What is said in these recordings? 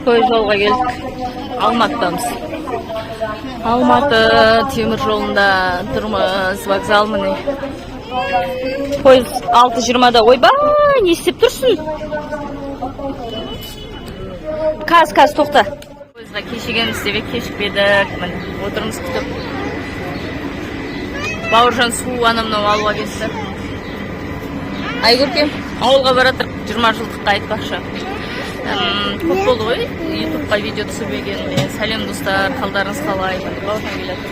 пойыз жолға келдік. Алматыдамыз. Алматы темір жолында тұрмыз, вокзал міне. Пойыз 6:20-да. Ойбай, не істеп тұрсың? Каз, тоқта. Пойызға кешігеміз деп кешікпедік. Міне, отырмыз күтіп. Бауыржан су анамнан алуға кетті. Айгөркем, ауылға баратыр, 20 жылдыққа айтпақшы. Көп болды ғой, ютубқа видео түсірмегеніме. Сәлем достар, қалдарыңыз қалай? Бауыржан келеді.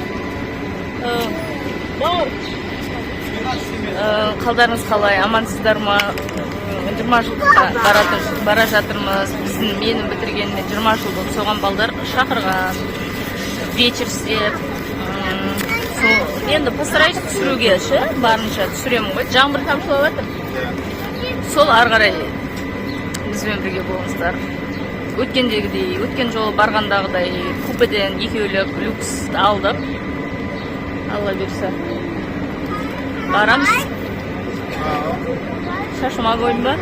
Қалдарыңыз қалай? Амансыздар ма? 20 жылдыққа бара жатырмыз. Біздің менің бітіргеніме 20 жыл болды. Соған балдар шақырған. Вечер істеп. Енді постараюсь түсіруге, барынша түсіремін ғой. Жаңбыр тамшылап жатыр. Сол ары қарай бізбен бірге болыңыздар. Өткендегідей, өткен жолы барғандағыдай купеден екеулік люкс алдық. Алла берсе. Барамыз. Шашыма қойдым ба?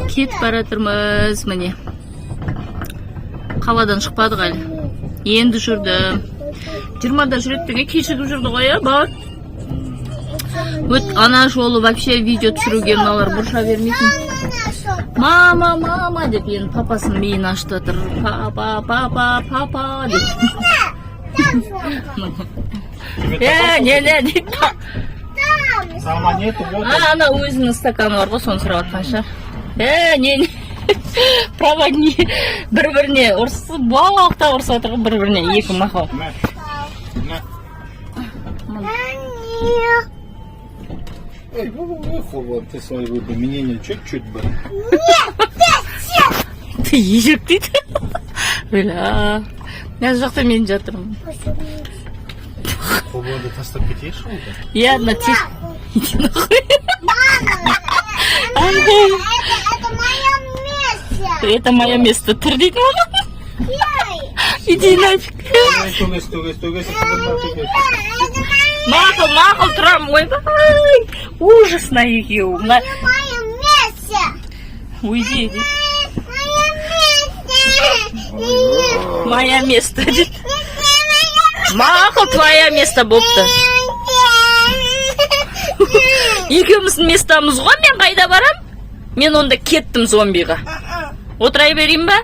Кетіп баратырмыз, міне. Қаладан шықпадық әлі. Енді жүрдім. 20-да жүреттіге кешігіп жүрді ғой, бар. Ана жолы вообще видео түсіруге мыналар бұрша бермейтін. Мама деп енді папасын миын ашты отыр. Папа деп. Не деп. Ана өзінің стаканы бар ғой, соны сұрап атқан шығар. Не. Проводни бір-біріне ұрсы, балақта ұрсы отыр ғой, бір-біріне екі мақал. Ой, выховал ты своего применения чуть-чуть бы. Ты ежик дейді. Бля. Мен жақта мен жатырмын. Қобыланды тастап кетейші олды? Я на те... Иди нахуй. Это мое место. Тұр дейді мама. Иди нафиг. Төгес. Мақыл тұрам, ойбай, ужасно екеу. Уйди. Моя место. Мақыл, твоя место болыпты. Екеуміздің местамыз ғой, мен қайда барам? Мен онда кеттім зомбиға. Отырай берейін ба?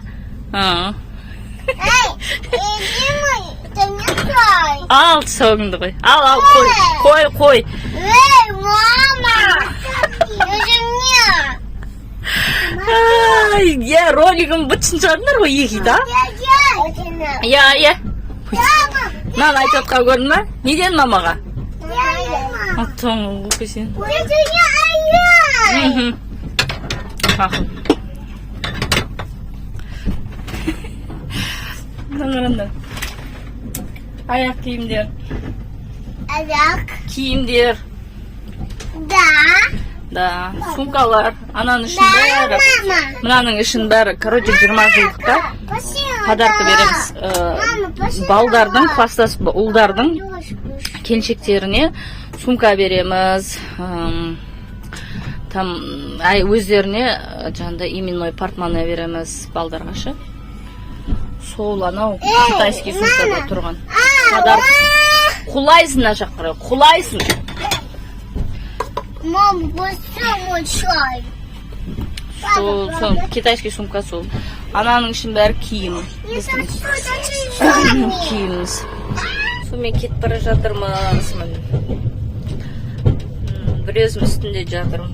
Ал соғыңды қой. Ал, қой. Эй, мама! Я ролигім бұтшын шығарындар ғой, екі, да? Я. Нан айтып отқа көрдің ба? Неден мамаға? Аттың ұқы сен. Мақыл. Наңырында. Аяқ киімдер. Киімдер. Да. Сумкалар. Ананың ішін бәрі. Мынаның ішін бәрі. Короче, 20 жылдықта подарка береміз. Балдардың, класстас ұлдардың келіншектеріне сумка береміз. Там өздеріне жаңда именной портмоне береміз балдарға ше. Сол анау китайский сумкада тұрған. Құлайсың на жаққыры, құлайсың. Мам, бұл чай. Сол китайский сумка сол. Ананың ішін бәрі киім. Киіміз. Сонымен кетіп бара жатырмыз. Бір өзім үстінде жатырмын.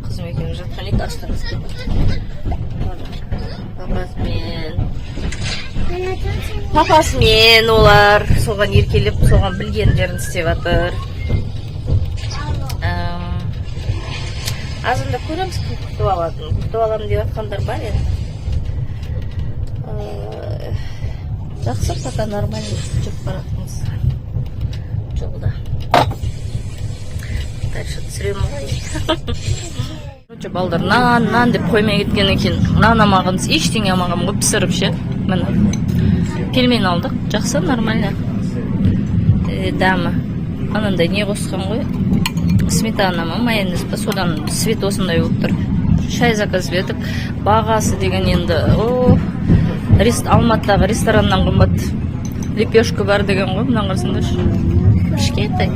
Қызым екеуміз жатқан ек астырмыз. Папасымен олар соған еркелеп, соған білгендерін істеп жатыр. Азында көреміз кім күтіп алатын. Күтіп аламын деп жатқандар бар енді. Жақсы, пока нормально жүріп баратыңыз жолда. Дальше түсіремін ғой. Балдар нан деп қоймай кеткен екен. Нан амағымыз, ештеңе амағым ғой пісіріп ше. Міне. Пельмен алдық. Жақсы, нормально. Дамы. Анандай не қосқан ғой? Сметана ма, майонез ба, содан свет осындай болып тұр. Шай заказ етіп, бағасы деген енді, Алматыдағы рестораннан қымбат. Лепешка бар деген ғой, мына қарасаңдаршы. Кішкентай.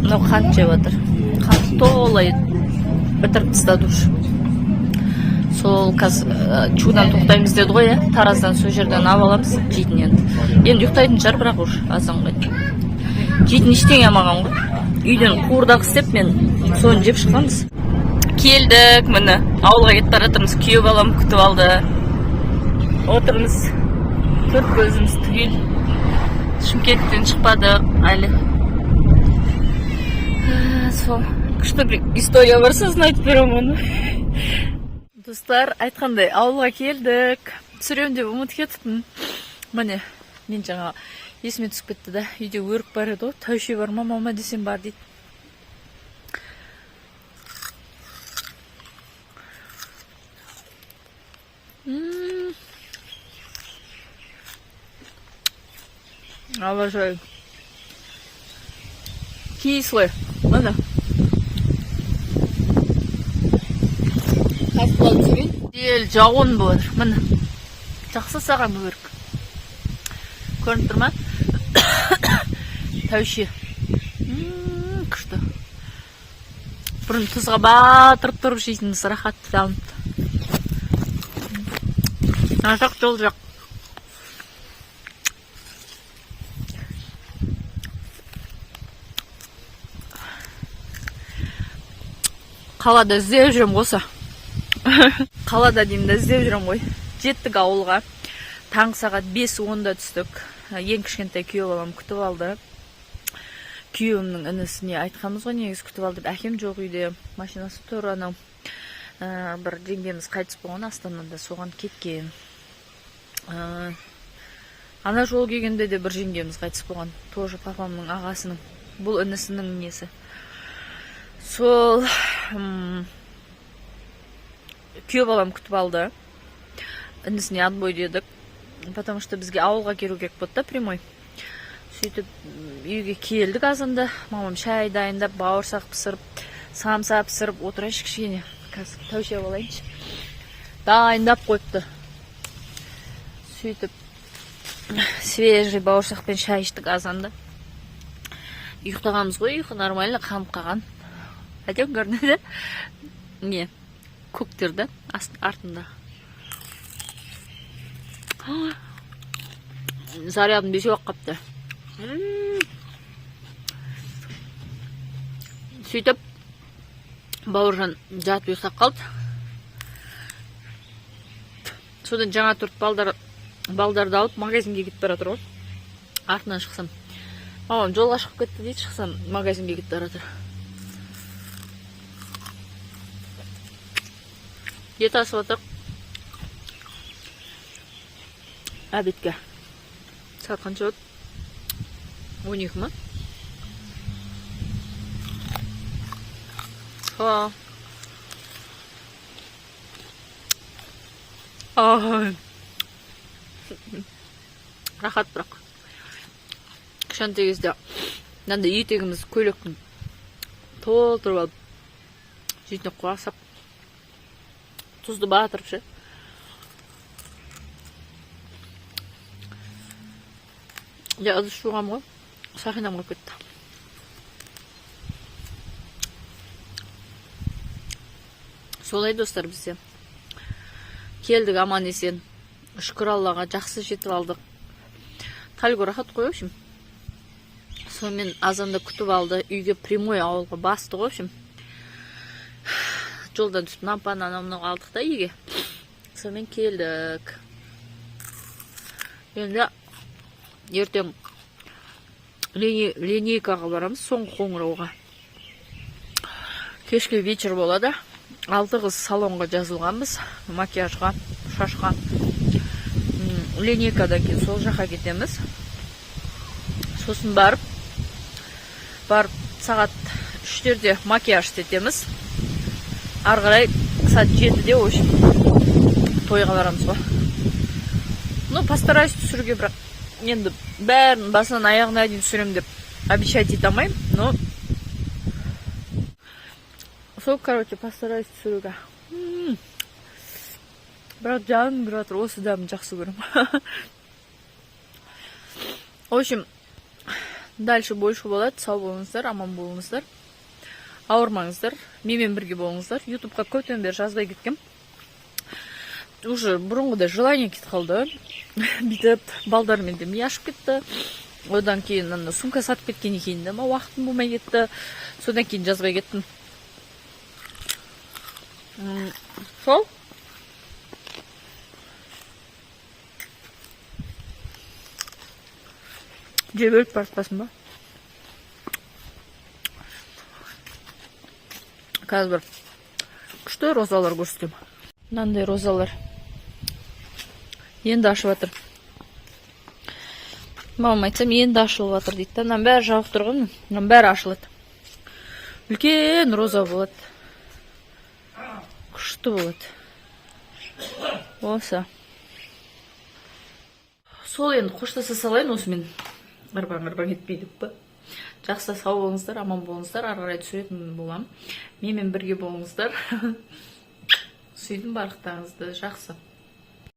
Мынау қант жеп отыр. Қант толай бітіріп тастады уж. Сол қазір чудан тоқтаймыз деді ғой, Тараздан сол жерден алып аламыз, жейтін енді. Енді ұйықтайтын шығар, бірақ уж азанға. Жейтін ештеңе алмаған ғой. Үйден қуырдақ істеп, мен соны жеп шыққанбыз. Келдік, міне ауылға кетіп бара жатырмыз. Күйеу балам күтіп алды. Отырмыз. Төрт көзіміз түгел. Шымкенттен шықпадық әлі. Сол күшті бір история бар, сосын айтып беремін оны. Достар, айтқандай ауылға келдік. Түсірем деп ұмытып кеттім. Міне, мен жаңа есіме түсіп кетті да, үйде өрік бар еді ғой. Тәуше бар ма, мама десем бар дейді. Обожаю. Кислый. Мына. Ел жауын бар. Міне. Жақсы саған өрік. Көрініп тұр ма? Тәуше. Күшті. Бұрын тұзға батырып тұрып жейтініміз рахатты дамыпты. Ажақ жол жақ. Қалада іздеп жүрем осы. Қалада деймін да іздеп жүрем ғой. Жеттік ауылға. Таңғы сағат 5:10-да түстік. Ең кішкентай күйеу балам күтіп алды. Күйеуімнің інісіне айтқанбыз ғой, негіз күтіп алды. Әкем жоқ үйде. Машинасы тұр анау. Бір жеңгеміз қайтыс болған, Астанада соған кеткен. Ана жол келгенде де бір жеңгеміз қайтыс болған. Тоже папамның ағасының. Бұл інісінің несі. Сол күйеу балам күтіп алды. Інісіне отбой дедік. Потому что бізге ауылға келу керек болды да, прямой. Сөйтіп үйге келдік азанда. Мамам шай дайындап, бауырсақ пісіріп, самса пісіріп отырайыншы кішкене. Қазір тәуше болайыншы. Дайындап қойыпты. Сөйтіп свежий бауырсақпен шай іштік азанда. Ұйықтағанбыз ғой, ұйқы нормально қанып қалған. Әдем көрінеді. Не? Көктерді артында. Зарядым бесе оқ қапты. Сөйтіп Бауыржан жатып ұйықтап қалды. Содан жаңа тұрып балдарды алып магазинге кетіп бара жатыр ғой. Артынан шықсам. Мамам жолға шығып кетті дейді, шықсам магазинге кетіп бара жатыр. Ет асып отыр. Обедке. Сағат қанша өт? 12 ма? Рахат бірақ. Кішкентай кезде мынандай етегіміз көйлектің толтырып алып жетіне қуасап тұзды батырып ше. Ыдыс жуғам ғой, сақинам қойып кетті. Солай достар, бізде келдік аман есен. Шүкір Аллаға, жақсы жетіп алдық. Талго рахат қой, общем. Сонымен азанда күтіп алды, үйге прямой ауылға басты ғой, общем. Жолдан түсіп нампан анамның алдық та үйге. Сонымен келдік. Енді ертең линейкаға барамыз, соңғы қоңырауға. Кешке вечер болады. 6 қыз салонға жазылғанбыз. Макияжға, шашқа. Линейкадан кейін сол жаққа кетеміз. Сосын барып сағат 3-терде макияж істетеміз. Арғарай сағат 7-де өшіп тойға барамыз ғой. Ну, постараюсь түсіруге, бірақ енді бәрін басынан аяғына дейін түсірем деп обещать ете алмаймын, но сол, короче, постараюсь түсіруге. бірақ жаным кіріп жатыр, осы дәмін жақсы көремін. В общем, дальше больше болады. Сау болыңыздар, аман болыңыздар. Ауырмаңыздар, менімен бірге болыңыздар. Ютубқа көптен бері жазбай кеткем. Уже бұрынғыдай желание кетіп қалды. Бүйтіп, балдармен де ми ашып кетті. Одан кейін сумка сатып кеткеннен кейін де уақытым болмай кетті. Содан кейін жазбай кеттім. Сол. Жеп өліп баратпасын ба? Қазір бір күшті розалар көрсетем. Мынандай розалар енді ашып жатыр. Мамам айтсам, енді ашылып жатыр дейді. Мынаның бәрі жауып тұрған, мынаның бәрі ашылады. Үлкен роза болады. Күшті болады. Осы. Сол енді қоштаса салайын осымен. Ырбаң етпейдік па? Жақсы, сау болыңыздар, аман болыңыздар. Ары қарай түсіретін болам. Менімен бірге болыңыздар. Сүйдім барлықтарыңызды. Жақсы.